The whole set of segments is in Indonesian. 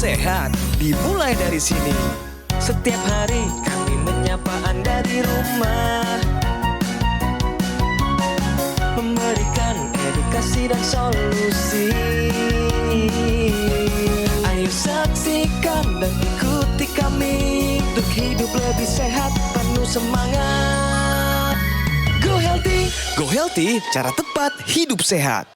sehat dimulai dari sini. Setiap hari kami menyapa Anda di rumah, memberikan edukasi dan solusi. Ayo saksikan dan ikuti kami untuk hidup lebih sehat, penuh semangat. Go Healthy, cara tepat hidup sehat.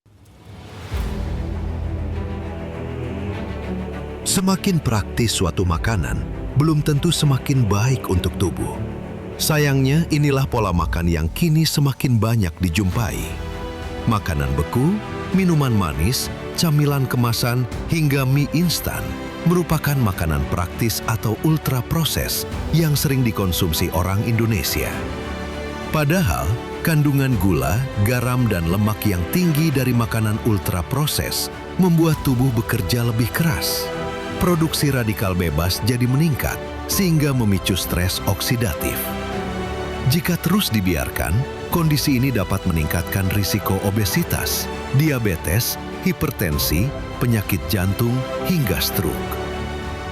Semakin praktis suatu makanan, belum tentu semakin baik untuk tubuh. Sayangnya, inilah pola makan yang kini semakin banyak dijumpai. Makanan beku, minuman manis, camilan kemasan, hingga mie instan merupakan makanan praktis atau ultra proses yang sering dikonsumsi orang Indonesia. Padahal, kandungan gula, garam, dan lemak yang tinggi dari makanan ultra proses membuat tubuh bekerja lebih keras. Produksi radikal bebas jadi meningkat sehingga memicu stres oksidatif. Jika terus dibiarkan, kondisi ini dapat meningkatkan risiko obesitas, diabetes, hipertensi, penyakit jantung, hingga stroke.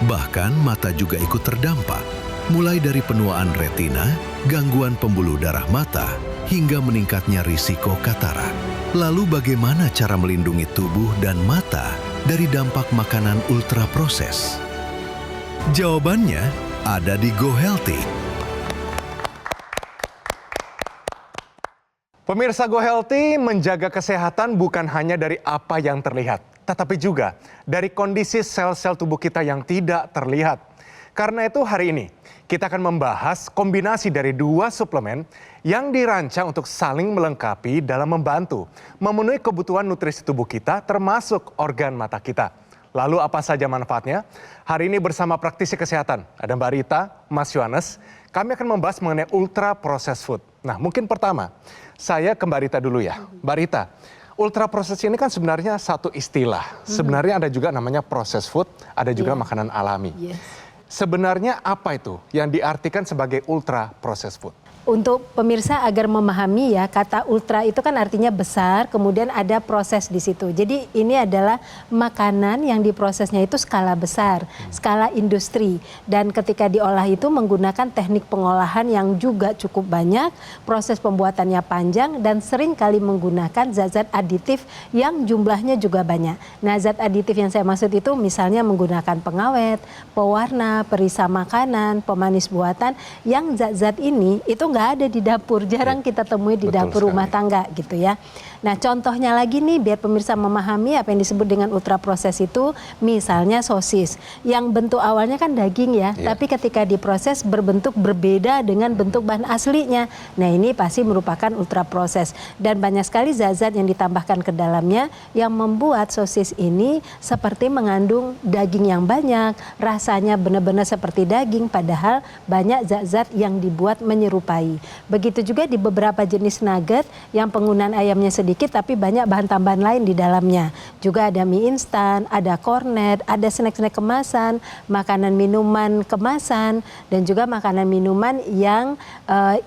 Bahkan mata juga ikut terdampak, mulai dari penuaan retina, gangguan pembuluh darah mata, hingga meningkatnya risiko katarak. Lalu bagaimana cara melindungi tubuh dan mata dari dampak makanan ultra proses? Jawabannya ada di Go Healthy. Pemirsa Go Healthy, menjaga kesehatan bukan hanya dari apa yang terlihat, tetapi juga dari kondisi sel-sel tubuh kita yang tidak terlihat. Karena itu hari ini kita akan membahas kombinasi dari dua suplemen yang dirancang untuk saling melengkapi dalam membantu memenuhi kebutuhan nutrisi tubuh kita termasuk organ mata kita. Lalu apa saja manfaatnya? Hari ini bersama praktisi kesehatan, ada Mbak Rita, Mas Yohanes, kami akan membahas mengenai ultra processed food. Nah mungkin pertama, saya ke Mbak Rita dulu ya. Mbak Rita, ultra proses ini kan sebenarnya satu istilah. Sebenarnya ada juga namanya processed food, ada juga makanan alami. Sebenarnya apa itu yang diartikan sebagai ultra processed food? Untuk pemirsa agar memahami ya, kata ultra itu kan artinya besar, kemudian ada proses di situ. Jadi ini adalah makanan yang diprosesnya itu skala besar, skala industri. Dan ketika diolah itu menggunakan teknik pengolahan yang juga cukup banyak, proses pembuatannya panjang dan sering kali menggunakan zat-zat aditif yang jumlahnya juga banyak. Nah zat aditif yang saya maksud itu misalnya menggunakan pengawet, pewarna, perisa makanan, pemanis buatan, yang zat-zat ini itu nggak ada di dapur, jarang kita temui di dapur rumah tangga gitu ya. Nah contohnya lagi nih biar pemirsa memahami apa yang disebut dengan ultra proses itu, misalnya sosis yang bentuk awalnya kan daging ya, tapi ketika diproses berbentuk berbeda dengan bentuk bahan aslinya. Nah ini pasti merupakan ultra proses dan banyak sekali zat-zat yang ditambahkan ke dalamnya yang membuat sosis ini seperti mengandung daging yang banyak, rasanya benar-benar seperti daging padahal banyak zat-zat yang dibuat menyerupai. Begitu juga di beberapa jenis nugget yang penggunaan ayamnya sedikit tapi banyak bahan tambahan lain di dalamnya. Juga ada mie instan, ada kornet, ada snack-snack kemasan, makanan minuman kemasan, dan juga makanan minuman yang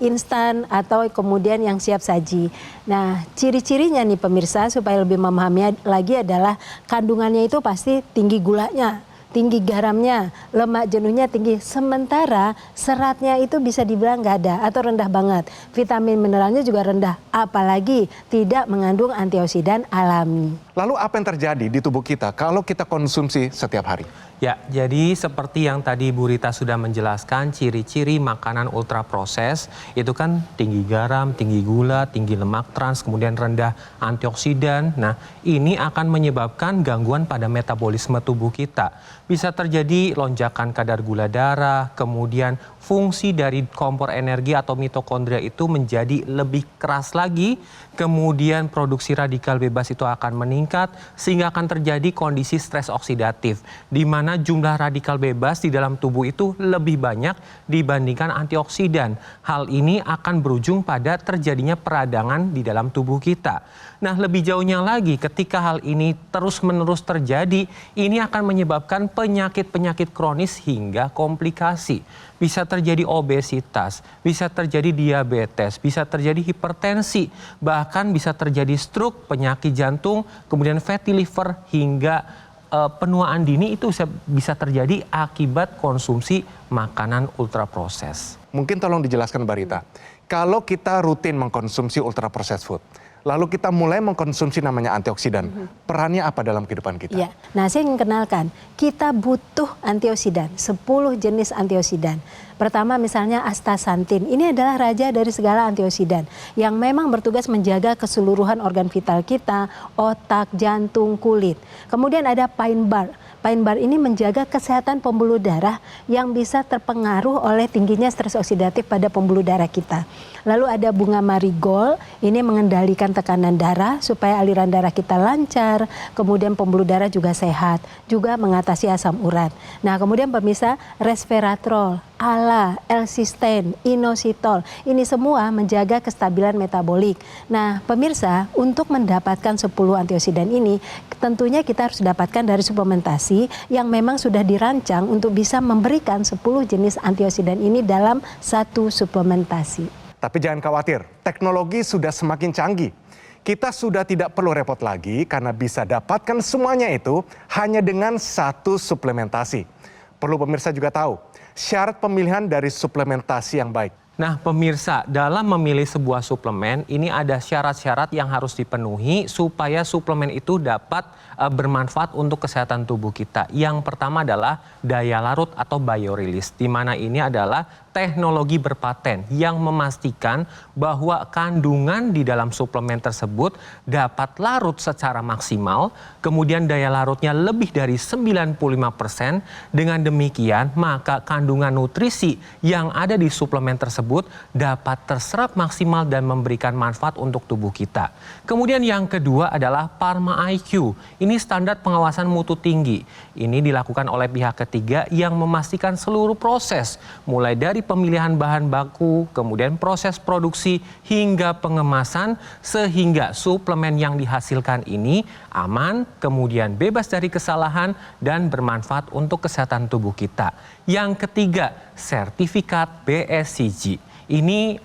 instan atau kemudian yang siap saji. Nah, ciri-cirinya nih pemirsa supaya lebih memahami lagi adalah kandungannya itu pasti tinggi gulanya, tinggi garamnya, lemak jenuhnya tinggi, sementara seratnya itu bisa dibilang nggak ada atau rendah banget. Vitamin mineralnya juga rendah, apalagi tidak mengandung antioksidan alami. Lalu apa yang terjadi di tubuh kita kalau kita konsumsi setiap hari? Ya, jadi seperti yang tadi Bu Rita sudah menjelaskan, ciri-ciri makanan ultra proses itu kan tinggi garam, tinggi gula, tinggi lemak trans, kemudian rendah antioksidan. Nah, ini akan menyebabkan gangguan pada metabolisme tubuh kita. Bisa terjadi lonjakan kadar gula darah, kemudian fungsi dari kompor energi atau mitokondria itu menjadi lebih keras lagi, kemudian produksi radikal bebas itu akan meningkat, sehingga akan terjadi kondisi stres oksidatif, di mana jumlah radikal bebas di dalam tubuh itu lebih banyak dibandingkan antioksidan. Hal ini akan berujung pada terjadinya peradangan di dalam tubuh kita. Nah, lebih jauhnya lagi, ketika hal ini terus-menerus terjadi, ini akan menyebabkan penyakit-penyakit kronis hingga komplikasi. Bisa terjadi obesitas, bisa terjadi diabetes, bisa terjadi hipertensi, bahkan bisa terjadi stroke, penyakit jantung, kemudian fatty liver, hingga penuaan dini itu bisa terjadi akibat konsumsi makanan ultraproses. Mungkin tolong dijelaskan Mbak Rita, kalau kita rutin mengkonsumsi ultra processed food, lalu kita mulai mengkonsumsi namanya antioksidan, perannya apa dalam kehidupan kita? Ya, nah saya ingin kenalkan, kita butuh antioksidan, 10 jenis antioksidan. Pertama misalnya astaxanthin, ini adalah raja dari segala antioksidan yang memang bertugas menjaga keseluruhan organ vital kita, otak, jantung, kulit. Kemudian ada pine bark. Pine bark ini menjaga kesehatan pembuluh darah yang bisa terpengaruh oleh tingginya stres oksidatif pada pembuluh darah kita. Lalu ada bunga marigold, ini mengendalikan tekanan darah supaya aliran darah kita lancar, kemudian pembuluh darah juga sehat, juga mengatasi asam urat. Nah, kemudian pemirsa, resveratrol, ALA, L-cysteine, inositol, ini semua menjaga kestabilan metabolik. Nah, pemirsa, untuk mendapatkan 10 antioksidan ini, tentunya kita harus dapatkan dari suplementasi yang memang sudah dirancang untuk bisa memberikan 10 jenis antioksidan ini dalam satu suplementasi. Tapi jangan khawatir, teknologi sudah semakin canggih. Kita sudah tidak perlu repot lagi karena bisa dapatkan semuanya itu hanya dengan satu suplementasi. Perlu pemirsa juga tahu, syarat pemilihan dari suplementasi yang baik. Nah, pemirsa, dalam memilih sebuah suplemen, ini ada syarat-syarat yang harus dipenuhi supaya suplemen itu dapat bermanfaat untuk kesehatan tubuh kita. Yang pertama adalah daya larut atau biorelease, di mana ini adalah teknologi berpaten yang memastikan bahwa kandungan di dalam suplemen tersebut dapat larut secara maksimal, kemudian daya larutnya lebih dari 95%. Dengan demikian, maka kandungan nutrisi yang ada di suplemen tersebut dapat terserap maksimal dan memberikan manfaat untuk tubuh kita. Kemudian yang kedua adalah Pharma IQ. Ini standar pengawasan mutu tinggi. Ini dilakukan oleh pihak ketiga yang memastikan seluruh proses, mulai dari pemilihan bahan baku, kemudian proses produksi hingga pengemasan, sehingga suplemen yang dihasilkan ini aman, kemudian bebas dari kesalahan dan bermanfaat untuk kesehatan tubuh kita. Yang ketiga, sertifikat BSCG. Ini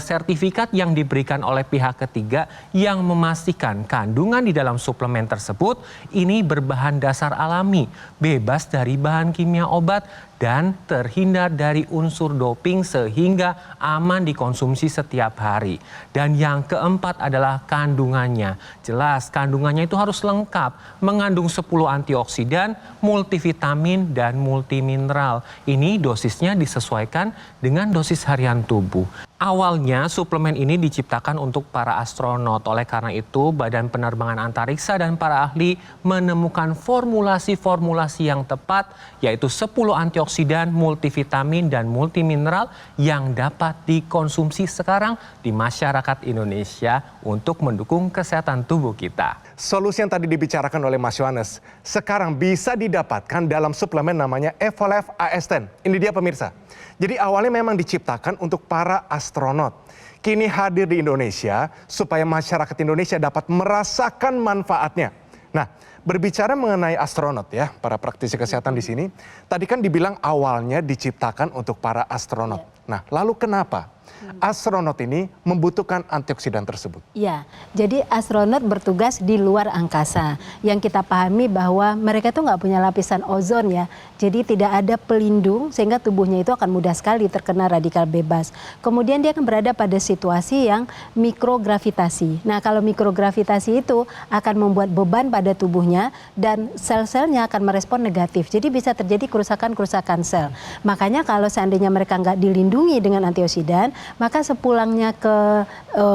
sertifikat yang diberikan oleh pihak ketiga yang memastikan kandungan di dalam suplemen tersebut ini berbahan dasar alami, bebas dari bahan kimia obat, dan terhindar dari unsur doping sehingga aman dikonsumsi setiap hari. Dan yang keempat adalah kandungannya. Jelas kandungannya itu harus lengkap, mengandung 10 antioksidan, multivitamin, dan multimineral. Ini dosisnya disesuaikan dengan dosis harian tubuh. Awalnya suplemen ini diciptakan untuk para astronot. Oleh karena itu, Badan Penerbangan Antariksa dan para ahli menemukan formulasi-formulasi yang tepat, yaitu 10 antioksidan, multivitamin, dan multimineral yang dapat dikonsumsi sekarang di masyarakat Indonesia untuk mendukung kesehatan tubuh kita. Solusi yang tadi dibicarakan oleh Mas Yohanes sekarang bisa didapatkan dalam suplemen namanya Evolef AS10. Ini dia pemirsa. Jadi awalnya memang diciptakan untuk para astronot. Kini hadir di Indonesia supaya masyarakat Indonesia dapat merasakan manfaatnya. Nah, berbicara mengenai astronot ya, para praktisi kesehatan di sini, tadi kan dibilang awalnya diciptakan untuk para astronot. Nah, lalu kenapa astronot ini membutuhkan antioksidan tersebut? Ya, jadi astronot bertugas di luar angkasa. Yang kita pahami bahwa mereka tuh nggak punya lapisan ozon ya. Jadi tidak ada pelindung sehingga tubuhnya itu akan mudah sekali terkena radikal bebas. Kemudian dia akan berada pada situasi yang mikrogravitasi. Nah, kalau mikrogravitasi itu akan membuat beban pada tubuhnya dan sel-selnya akan merespon negatif. Jadi bisa terjadi kerusakan-kerusakan sel. Makanya kalau seandainya mereka nggak dilindungi dengan antioksidan, maka sepulangnya ke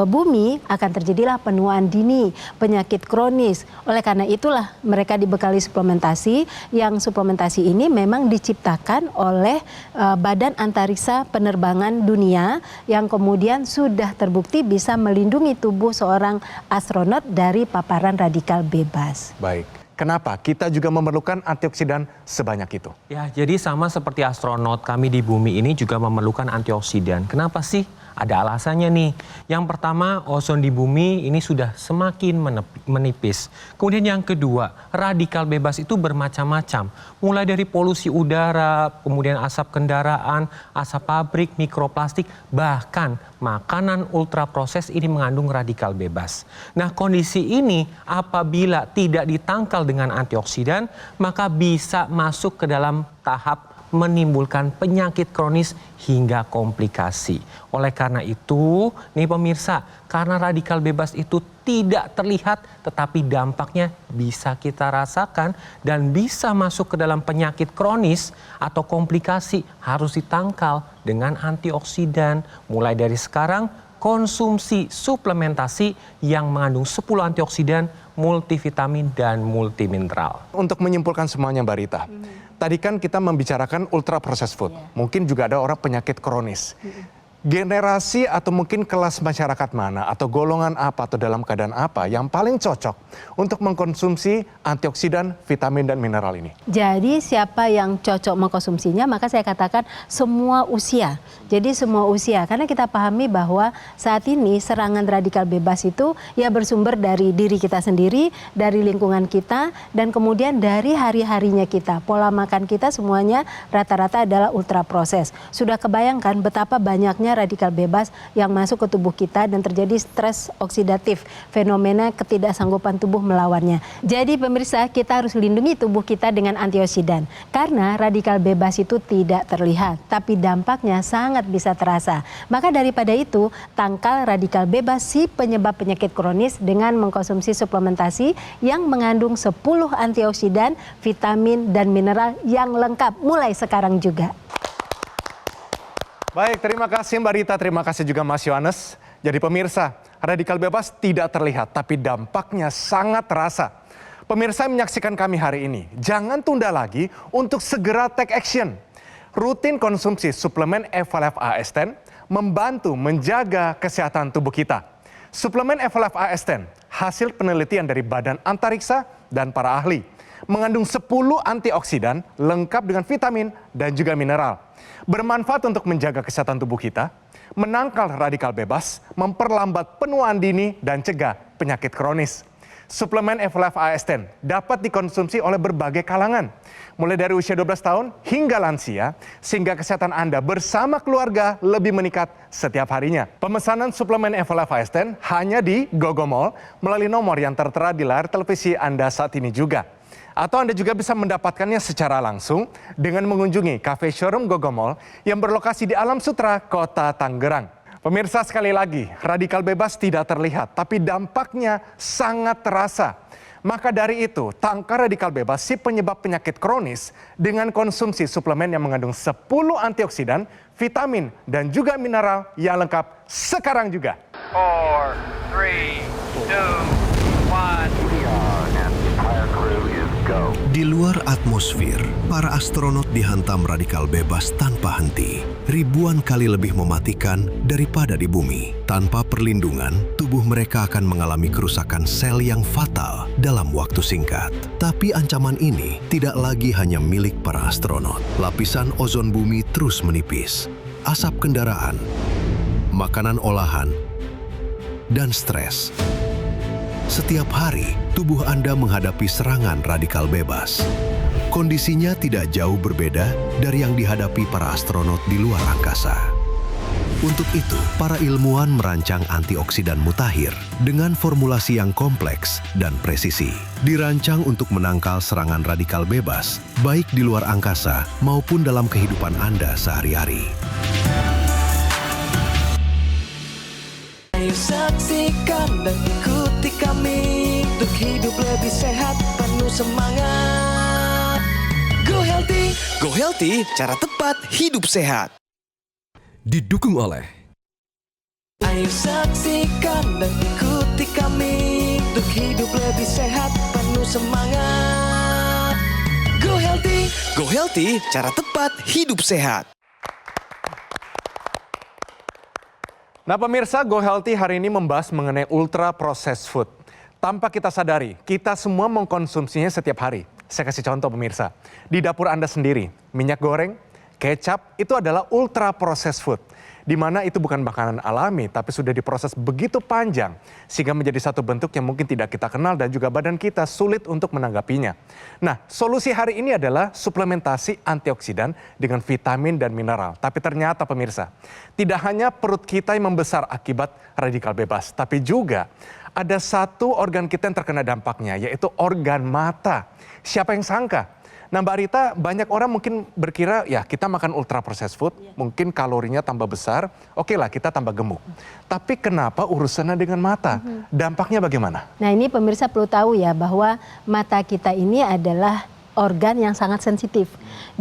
bumi akan terjadilah penuaan dini, penyakit kronis. Oleh karena itulah mereka dibekali suplementasi, yang suplementasi ini memang diciptakan oleh Badan Antariksa Penerbangan Dunia yang kemudian sudah terbukti bisa melindungi tubuh seorang astronot dari paparan radikal bebas. Baik. Kenapa kita juga memerlukan antioksidan sebanyak itu? Ya, jadi sama seperti astronot, kami di bumi ini juga memerlukan antioksidan. Kenapa sih Ada alasannya nih. Yang pertama, ozon di bumi ini sudah semakin menipis. Kemudian yang kedua, radikal bebas itu bermacam-macam. Mulai dari polusi udara, kemudian asap kendaraan, asap pabrik, mikroplastik, bahkan makanan ultraproses ini mengandung radikal bebas. Nah, kondisi ini apabila tidak ditangkal dengan antioksidan, maka bisa masuk ke dalam tahap menimbulkan penyakit kronis hingga komplikasi. Oleh karena itu, nih pemirsa, karena radikal bebas itu tidak terlihat tetapi dampaknya bisa kita rasakan dan bisa masuk ke dalam penyakit kronis atau komplikasi, harus ditangkal dengan antioksidan. Mulai dari sekarang, konsumsi suplementasi yang mengandung 10 antioksidan, multivitamin dan multimineral. Untuk menyimpulkan semuanya Mbak Rita, tadi kan kita membicarakan ultra processed food. Mungkin juga ada orang penyakit kronis. Generasi atau mungkin kelas masyarakat mana atau golongan apa atau dalam keadaan apa yang paling cocok untuk mengkonsumsi antioksidan, vitamin dan mineral ini? Jadi siapa yang cocok mengkonsumsinya, maka saya katakan semua usia. Jadi semua usia, karena kita pahami bahwa saat ini serangan radikal bebas itu ya bersumber dari diri kita sendiri, dari lingkungan kita, dan kemudian dari hari-harinya kita. Pola makan kita semuanya rata-rata adalah ultra proses. Sudah kebayangkan betapa banyaknya radikal bebas yang masuk ke tubuh kita dan terjadi stres oksidatif, fenomena ketidaksanggupan tubuh melawannya. Jadi pemirsa, kita harus lindungi tubuh kita dengan antioksidan karena radikal bebas itu tidak terlihat, tapi dampaknya sangat bisa terasa. Maka daripada itu, tangkal radikal bebas si penyebab penyakit kronis dengan mengkonsumsi suplementasi yang mengandung 10 antioksidan, vitamin dan mineral yang lengkap mulai sekarang juga. Baik, terima kasih Mbak Rita, terima kasih juga Mas Yohanes. Jadi pemirsa, radikal bebas tidak terlihat, tapi dampaknya sangat terasa. Pemirsa yang menyaksikan kami hari ini, jangan tunda lagi untuk segera take action. Rutin konsumsi suplemen Evalef AS10 membantu menjaga kesehatan tubuh kita. Suplemen Evalef AS10 hasil penelitian dari Badan Antariksa dan para ahli. Mengandung 10 antioksidan lengkap dengan vitamin dan juga mineral. Bermanfaat untuk menjaga kesehatan tubuh kita, menangkal radikal bebas, memperlambat penuaan dini dan cegah penyakit kronis. Suplemen Evalef AS10 dapat dikonsumsi oleh berbagai kalangan, mulai dari usia 12 tahun hingga lansia, sehingga kesehatan Anda bersama keluarga lebih meningkat setiap harinya. Pemesanan suplemen Evalef AS10 hanya di Gogomall melalui nomor yang tertera di layar televisi Anda saat ini juga. Atau Anda juga bisa mendapatkannya secara langsung dengan mengunjungi cafe showroom Gogomall yang berlokasi di Alam Sutra, Kota Tangerang. Pemirsa, sekali lagi, radikal bebas tidak terlihat, tapi dampaknya sangat terasa. Maka dari itu, tangkal radikal bebas si penyebab penyakit kronis dengan konsumsi suplemen yang mengandung 10 antioksidan, vitamin, dan juga mineral yang lengkap sekarang juga. 4, 3, 2, 1. Di luar atmosfer, para astronot dihantam radikal bebas tanpa henti. Ribuan kali lebih mematikan daripada di bumi. Tanpa perlindungan, tubuh mereka akan mengalami kerusakan sel yang fatal dalam waktu singkat. Tapi ancaman ini tidak lagi hanya milik para astronot. Lapisan ozon bumi terus menipis. Asap kendaraan, makanan olahan, dan stres. Setiap hari, tubuh Anda menghadapi serangan radikal bebas. Kondisinya tidak jauh berbeda dari yang dihadapi para astronot di luar angkasa. Untuk itu, para ilmuwan merancang antioksidan mutakhir dengan formulasi yang kompleks dan presisi. Dirancang untuk menangkal serangan radikal bebas, baik di luar angkasa maupun dalam kehidupan Anda sehari-hari. Ayo saksikan dan ikuti kami untuk hidup lebih sehat, penuh semangat. Go Healthy, cara tepat hidup sehat. Didukung oleh Ayo saksikan dan ikuti kami untuk hidup lebih sehat, penuh semangat. Go Healthy, cara tepat hidup sehat. Nah pemirsa, Go Healthy hari ini membahas mengenai ultra processed food. Tanpa kita sadari, kita semua mengkonsumsinya setiap hari. Saya kasih contoh pemirsa, di dapur Anda sendiri, minyak goreng, kecap itu adalah ultra processed food. di mana itu bukan makanan alami, tapi sudah diproses begitu panjang, sehingga menjadi satu bentuk yang mungkin tidak kita kenal dan juga badan kita sulit untuk menanggapinya. Nah, solusi hari ini adalah suplementasi antioksidan dengan vitamin dan mineral. Tapi ternyata pemirsa, tidak hanya perut kita yang membesar akibat radikal bebas, tapi juga ada satu organ kita yang terkena dampaknya, yaitu organ mata. Siapa yang sangka? Nah Mbak Rita, banyak orang mungkin berkira ya kita makan ultra processed food, mungkin kalorinya tambah besar, oke lah kita tambah gemuk. Tapi kenapa urusannya dengan mata? Dampaknya bagaimana? Nah ini pemirsa perlu tahu ya bahwa mata kita ini adalah organ yang sangat sensitif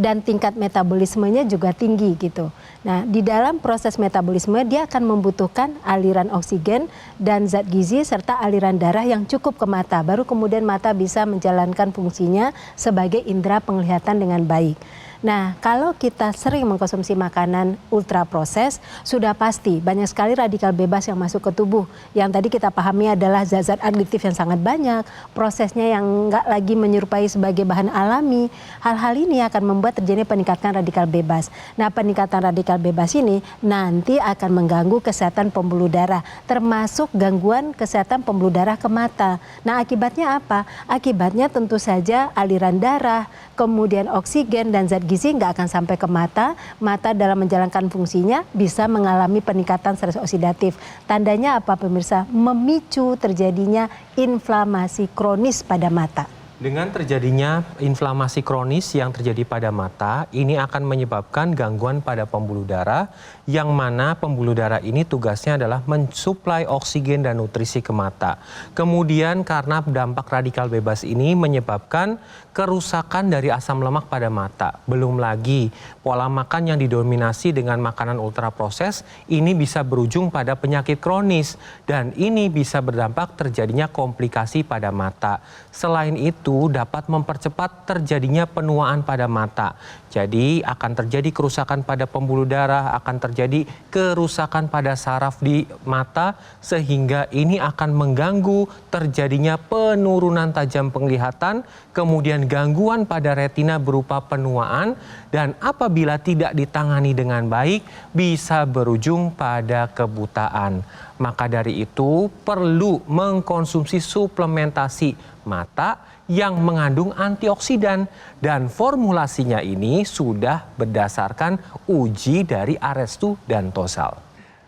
dan tingkat metabolismenya juga tinggi gitu. Nah, di dalam proses metabolisme dia akan membutuhkan aliran oksigen dan zat gizi serta aliran darah yang cukup ke mata. Baru kemudian mata bisa menjalankan fungsinya sebagai indera penglihatan dengan baik. Nah, kalau kita sering mengkonsumsi makanan ultra proses, sudah pasti banyak sekali radikal bebas yang masuk ke tubuh. Yang tadi kita pahami adalah zat-zat adiktif yang sangat banyak, prosesnya yang nggak lagi menyerupai sebagai bahan alami. Hal-hal ini akan membuat terjadi peningkatan radikal bebas. Nah, peningkatan radikal bebas ini nanti akan mengganggu kesehatan pembuluh darah, termasuk gangguan kesehatan pembuluh darah ke mata. Nah, akibatnya apa? Akibatnya tentu saja aliran darah, kemudian oksigen dan zat gizi nggak akan sampai ke mata. Mata dalam menjalankan fungsinya bisa mengalami peningkatan stres oksidatif. Tandanya apa pemirsa? Memicu terjadinya inflamasi kronis pada mata. Dengan terjadinya inflamasi kronis yang terjadi pada mata, ini akan menyebabkan gangguan pada pembuluh darah, yang mana pembuluh darah ini tugasnya adalah mensuplai oksigen dan nutrisi ke mata. Kemudian karena dampak radikal bebas ini menyebabkan kerusakan dari asam lemak pada mata. Belum lagi pola makan yang didominasi dengan makanan ultraproses ini bisa berujung pada penyakit kronis dan ini bisa berdampak terjadinya komplikasi pada mata. Selain itu dapat mempercepat terjadinya penuaan pada mata. Jadi akan terjadi kerusakan pada pembuluh darah, akan terjadi kerusakan pada saraf di mata sehingga ini akan mengganggu terjadinya penurunan tajam penglihatan, kemudian gangguan pada retina berupa penuaan dan apabila tidak ditangani dengan baik bisa berujung pada kebutaan. Maka dari itu perlu mengkonsumsi suplementasi mata yang mengandung antioksidan dan formulasinya ini sudah berdasarkan uji dari Arestu dan Tozal.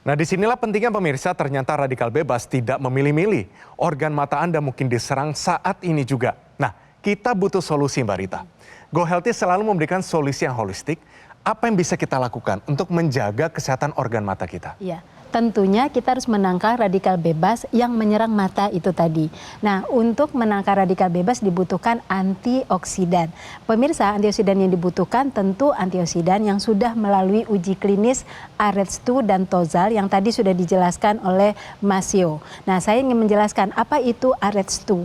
Nah disinilah pentingnya pemirsa, ternyata radikal bebas tidak memilih-milih. Organ mata Anda mungkin diserang saat ini juga. Nah kita butuh solusi Mbak Rita. Go Healthy selalu memberikan solusi yang holistik. Apa yang bisa kita lakukan untuk menjaga kesehatan organ mata kita? Iya. Tentunya kita harus menangkal radikal bebas yang menyerang mata itu tadi. Nah, untuk menangkal radikal bebas dibutuhkan antioksidan. Pemirsa, antioksidan yang dibutuhkan tentu antioksidan yang sudah melalui uji klinis Arestu dan Tozal yang tadi sudah dijelaskan oleh Mas Yo. Nah, saya ingin menjelaskan apa itu Arestu.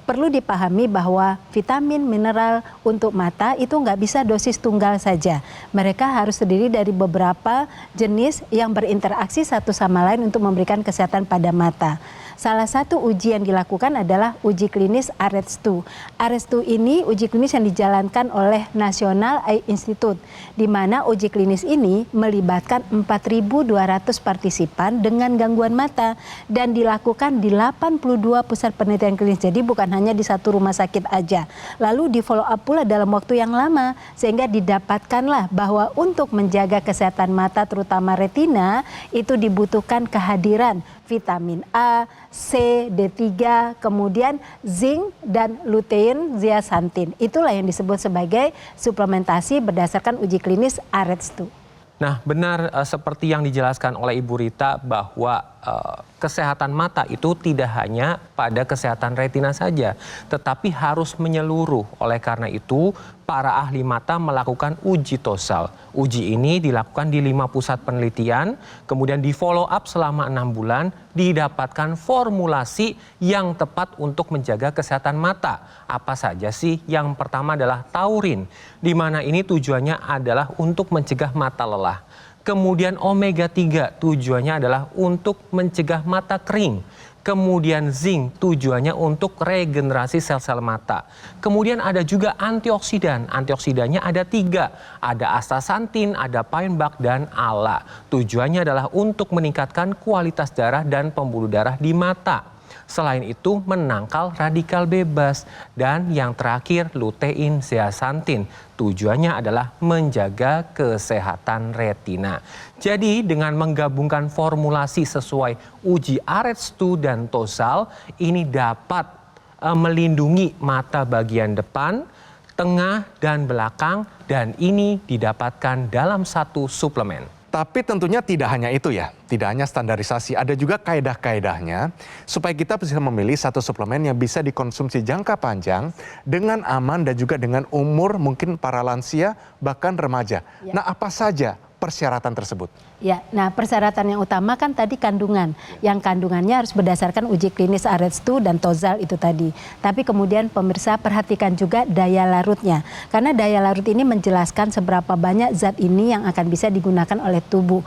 Perlu dipahami bahwa vitamin mineral untuk mata itu nggak bisa dosis tunggal saja. Mereka harus terdiri dari beberapa jenis yang berinteraksi satu sama lain untuk memberikan kesehatan pada mata. Salah satu uji yang dilakukan adalah uji klinis Arestu. Arestu ini uji klinis yang dijalankan oleh National Eye Institute, di mana uji klinis ini melibatkan 4.200 partisipan dengan gangguan mata dan dilakukan di 82 pusat penelitian klinis. Jadi bukan hanya di satu rumah sakit aja. Lalu di follow up pula dalam waktu yang lama sehingga didapatkanlah bahwa untuk menjaga kesehatan mata terutama retina itu dibutuhkan kehadiran vitamin A, C, D3, kemudian zinc dan lutein zeaxanthin. Itulah yang disebut sebagai suplementasi berdasarkan uji klinis Arestu. Nah, benar seperti yang dijelaskan oleh Ibu Rita bahwa kesehatan mata itu tidak hanya pada kesehatan retina saja, tetapi harus menyeluruh. Oleh karena itu, para ahli mata melakukan uji Tozal. Uji ini dilakukan di 5 pusat penelitian, kemudian di follow up selama 6 bulan, didapatkan formulasi yang tepat untuk menjaga kesehatan mata. Apa saja sih? Yang pertama adalah taurin, di mana ini tujuannya adalah untuk mencegah mata lelah. Kemudian omega 3 tujuannya adalah untuk mencegah mata kering. Kemudian zinc tujuannya untuk regenerasi sel-sel mata. Kemudian ada juga antioksidan. Antioksidannya ada 3. Ada astaxanthin, ada pine bark, dan ALA. Tujuannya adalah untuk meningkatkan kualitas darah dan pembuluh darah di mata. Selain itu menangkal radikal bebas. Dan yang terakhir lutein zeaxanthin. Tujuannya adalah menjaga kesehatan retina. Jadi dengan menggabungkan formulasi sesuai uji AREDS2 dan Tozal, ini dapat melindungi mata bagian depan, tengah, dan belakang, dan ini didapatkan dalam satu suplemen. Tapi tentunya tidak hanya itu ya, tidak hanya standarisasi, ada juga kaedah-kaedahnya supaya kita bisa memilih satu suplemen yang bisa dikonsumsi jangka panjang dengan aman dan juga dengan umur mungkin para lansia bahkan remaja. Ya. Nah, apa saja persyaratan tersebut? Ya, nah persyaratan yang utama kan tadi kandungan. Yang kandungannya harus berdasarkan uji klinis AREDS2 dan Tozal itu tadi. Tapi kemudian pemirsa perhatikan juga daya larutnya. Karena daya larut ini menjelaskan seberapa banyak zat ini yang akan bisa digunakan oleh tubuh.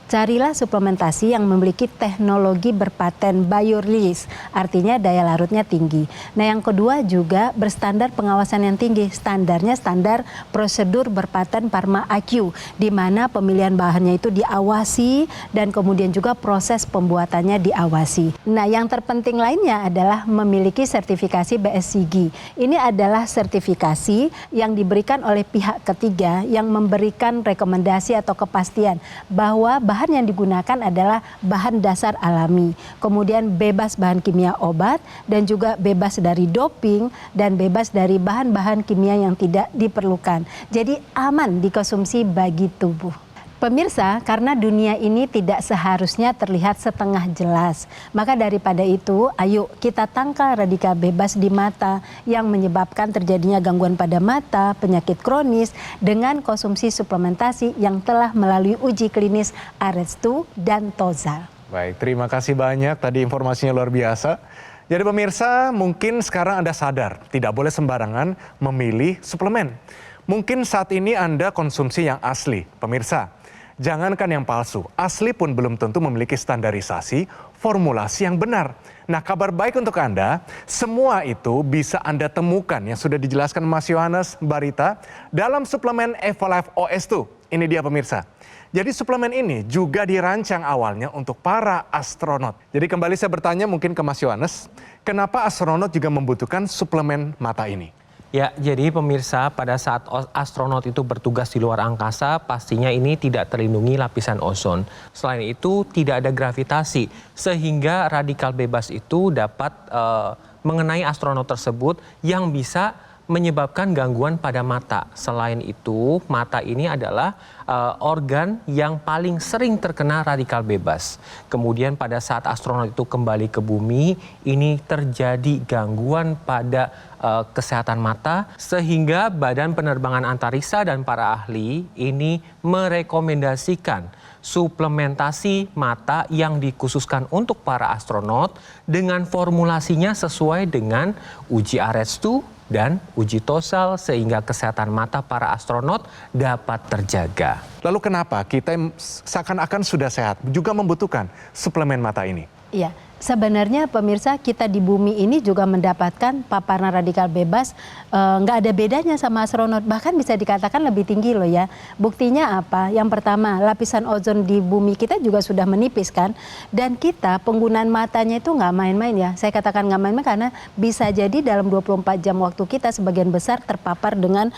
Carilah suplementasi yang memiliki teknologi berpaten biorelease, artinya daya larutnya tinggi. Nah yang kedua juga berstandar pengawasan yang tinggi, standarnya standar prosedur berpaten Pharma IQ, di mana pemilihan bahannya itu diawasi dan kemudian juga proses pembuatannya diawasi. Nah yang terpenting lainnya adalah memiliki sertifikasi BSCG. Ini adalah sertifikasi yang diberikan oleh pihak ketiga yang memberikan rekomendasi atau kepastian bahwa bahan yang digunakan adalah bahan dasar alami, kemudian bebas bahan kimia obat dan juga bebas dari doping dan bebas dari bahan-bahan kimia yang tidak diperlukan. Jadi aman dikonsumsi bagi tubuh. Pemirsa, karena dunia ini tidak seharusnya terlihat setengah jelas. Maka daripada itu, ayo kita tangkal radikal bebas di mata yang menyebabkan terjadinya gangguan pada mata, penyakit kronis dengan konsumsi suplementasi yang telah melalui uji klinis AREDS2 dan Tozal. Baik, terima kasih banyak. Tadi informasinya luar biasa. Jadi pemirsa, mungkin sekarang Anda sadar tidak boleh sembarangan memilih suplemen. Mungkin saat ini Anda konsumsi yang asli, pemirsa. Jangankan yang palsu, asli pun belum tentu memiliki standarisasi, formulasi yang benar. Nah, kabar baik untuk Anda, semua itu bisa Anda temukan yang sudah dijelaskan Mas Yohanes, Mbak Rita, dalam suplemen Evolife OS2. Ini dia pemirsa. Jadi suplemen ini juga dirancang awalnya untuk para astronot. Jadi kembali saya bertanya mungkin ke Mas Yohanes, kenapa astronot juga membutuhkan suplemen mata ini? Ya, jadi pemirsa pada saat astronot itu bertugas di luar angkasa, pastinya ini tidak terlindungi lapisan ozon. Selain itu tidak ada gravitasi, sehingga radikal bebas itu dapat mengenai astronot tersebut yang bisa menyebabkan gangguan pada mata. Selain itu, mata ini adalah organ yang paling sering terkena radikal bebas. Kemudian pada saat astronot itu kembali ke bumi, ini terjadi gangguan pada kesehatan mata, sehingga Badan Penerbangan Antariksa dan para ahli ini merekomendasikan suplementasi mata yang dikhususkan untuk para astronot dengan formulasinya sesuai dengan uji AREDS2 dan uji Tozal sehingga kesehatan mata para astronot dapat terjaga. Lalu kenapa kita seakan-akan sudah sehat juga membutuhkan suplemen mata ini? Iya, sebenarnya pemirsa kita di bumi ini juga mendapatkan paparan radikal bebas nggak ada bedanya sama astronot, bahkan bisa dikatakan lebih tinggi loh ya. Buktinya apa? Yang pertama, lapisan ozon di bumi kita juga sudah menipis kan, dan kita penggunaan matanya itu nggak main-main ya. Saya katakan nggak main-main karena bisa jadi dalam 24 jam waktu kita sebagian besar terpapar dengan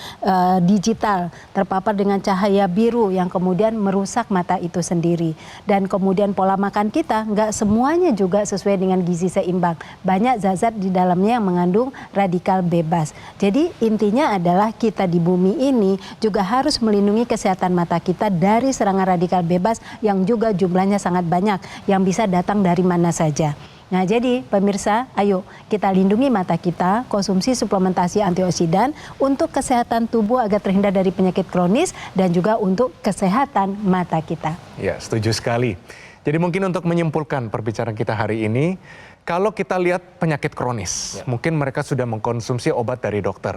digital, terpapar dengan cahaya biru yang kemudian merusak mata itu sendiri. Dan kemudian pola makan kita nggak semuanya juga sesuai dengan gizi seimbang. Banyak zat-zat di dalamnya yang mengandung radikal bebas. Jadi intinya adalah kita di bumi ini juga harus melindungi kesehatan mata kita dari serangan radikal bebas yang juga jumlahnya sangat banyak, yang bisa datang dari mana saja. Nah jadi pemirsa, ayo kita lindungi mata kita, konsumsi suplementasi antioksidan untuk kesehatan tubuh agar terhindar dari penyakit kronis dan juga untuk kesehatan mata kita. Ya, setuju sekali. Jadi mungkin untuk menyimpulkan perbicaraan kita hari ini, kalau kita lihat penyakit kronis, mungkin mereka sudah mengkonsumsi obat dari dokter.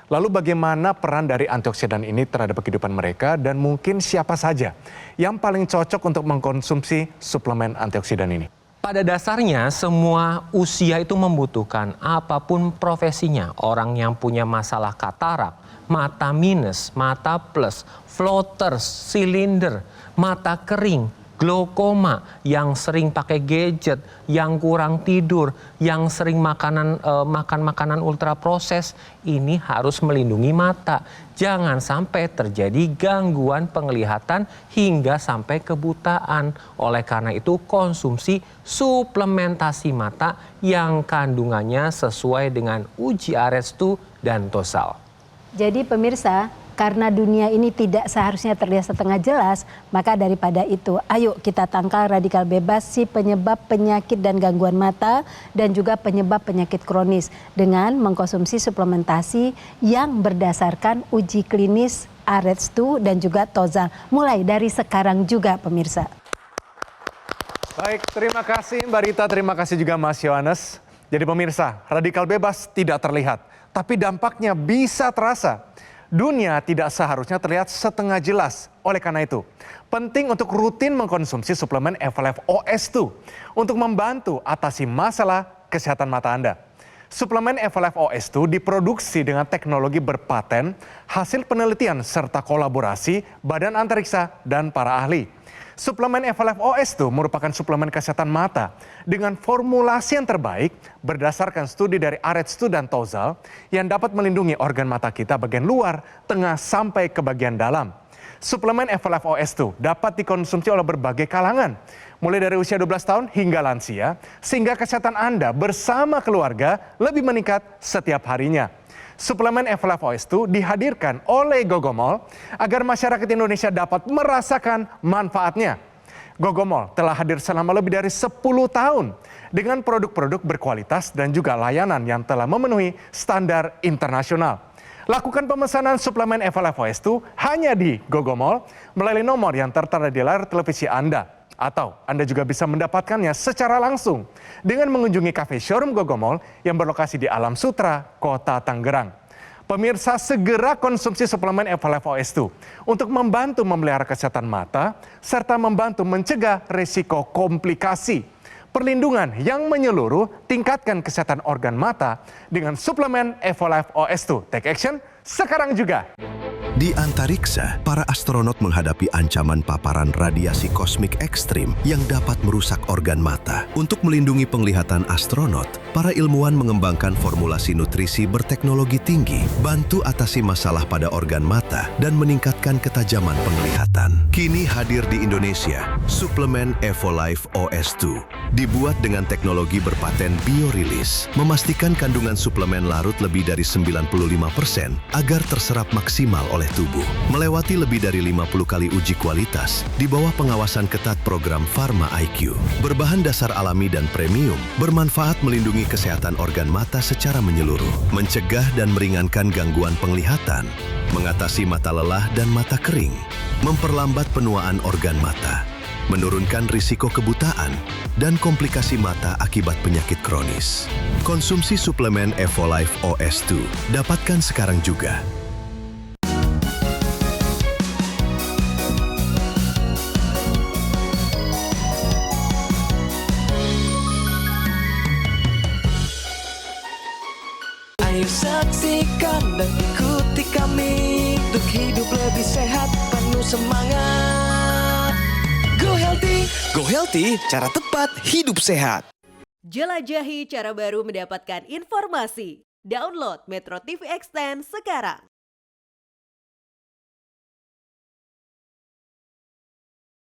Lalu bagaimana peran dari antioksidan ini terhadap kehidupan mereka dan mungkin siapa saja yang paling cocok untuk mengkonsumsi suplemen antioksidan ini? Pada dasarnya semua usia itu membutuhkan apapun profesinya. Orang yang punya masalah katarak, mata minus, mata plus, floaters, silinder, mata kering, glaukoma, yang sering pakai gadget, yang kurang tidur, yang sering makan makanan ultra proses, ini harus melindungi mata. Jangan sampai terjadi gangguan penglihatan hingga sampai kebutaan. Oleh karena itu konsumsi suplementasi mata yang kandungannya sesuai dengan uji Arestu dan Tosal. Jadi pemirsa, karena dunia ini tidak seharusnya terlihat setengah jelas, maka daripada itu, ayo kita tangkal radikal bebas si penyebab penyakit dan gangguan mata dan juga penyebab penyakit kronis dengan mengkonsumsi suplementasi yang berdasarkan uji klinis Arestu dan juga Tosal. Mulai dari sekarang juga pemirsa. Baik, terima kasih Mbak Rita, terima kasih juga Mas Yohanes. Jadi pemirsa, radikal bebas tidak terlihat, tapi dampaknya bisa terasa. Dunia tidak seharusnya terlihat setengah jelas. Oleh karena itu, penting untuk rutin mengkonsumsi suplemen Evolef OS2 untuk membantu atasi masalah kesehatan mata Anda. Suplemen Evolef OS2 diproduksi dengan teknologi berpaten, hasil penelitian serta kolaborasi Badan Antariksa dan para ahli. Suplemen Evolef OS2 merupakan suplemen kesehatan mata dengan formulasi yang terbaik berdasarkan studi dari Arestu dan Tosal yang dapat melindungi organ mata kita bagian luar, tengah sampai ke bagian dalam. Suplemen Evolef OS2 dapat dikonsumsi oleh berbagai kalangan, mulai dari usia 12 tahun hingga lansia, sehingga kesehatan Anda bersama keluarga lebih meningkat setiap harinya. Suplemen Evolef OS2 dihadirkan oleh Gogomol agar masyarakat Indonesia dapat merasakan manfaatnya. Gogomol telah hadir selama lebih dari 10 tahun dengan produk-produk berkualitas dan juga layanan yang telah memenuhi standar internasional. Lakukan pemesanan suplemen Evolef OS2 hanya di Gogomol melalui nomor yang tertera di layar televisi Anda. Atau Anda juga bisa mendapatkannya secara langsung dengan mengunjungi kafe showroom Gogomol yang berlokasi di Alam Sutra, Kota Tangerang. Pemirsa, segera konsumsi suplemen Evolef OS2 untuk membantu memelihara kesehatan mata serta membantu mencegah risiko komplikasi. Perlindungan yang menyeluruh, tingkatkan kesehatan organ mata dengan suplemen Evolef OS2. Take action sekarang juga. Di antariksa, para astronot menghadapi ancaman paparan radiasi kosmik ekstrim yang dapat merusak organ mata. Untuk melindungi penglihatan astronot, para ilmuwan mengembangkan formulasi nutrisi berteknologi tinggi, bantu atasi masalah pada organ mata, dan meningkatkan ketajaman penglihatan. Kini hadir di Indonesia, suplemen Evolife OS2. Dibuat dengan teknologi berpaten biorilis, memastikan kandungan suplemen larut lebih dari 95% agar terserap maksimal oleh tubuh. Melewati lebih dari 50 kali uji kualitas di bawah pengawasan ketat program Pharma IQ. Berbahan dasar alami dan premium, bermanfaat melindungi kesehatan organ mata secara menyeluruh, mencegah dan meringankan gangguan penglihatan, mengatasi mata lelah dan mata kering, memperlambat penuaan organ mata, menurunkan risiko kebutaan dan komplikasi mata akibat penyakit kronis. Konsumsi suplemen Evolife OS2. Dapatkan sekarang juga. Ayo saksikan dan ikuti kami untuk hidup lebih sehat, penuh semangat. Go Healthy, cara tepat hidup sehat. Jelajahi cara baru mendapatkan informasi. Download Metro TV Extend sekarang.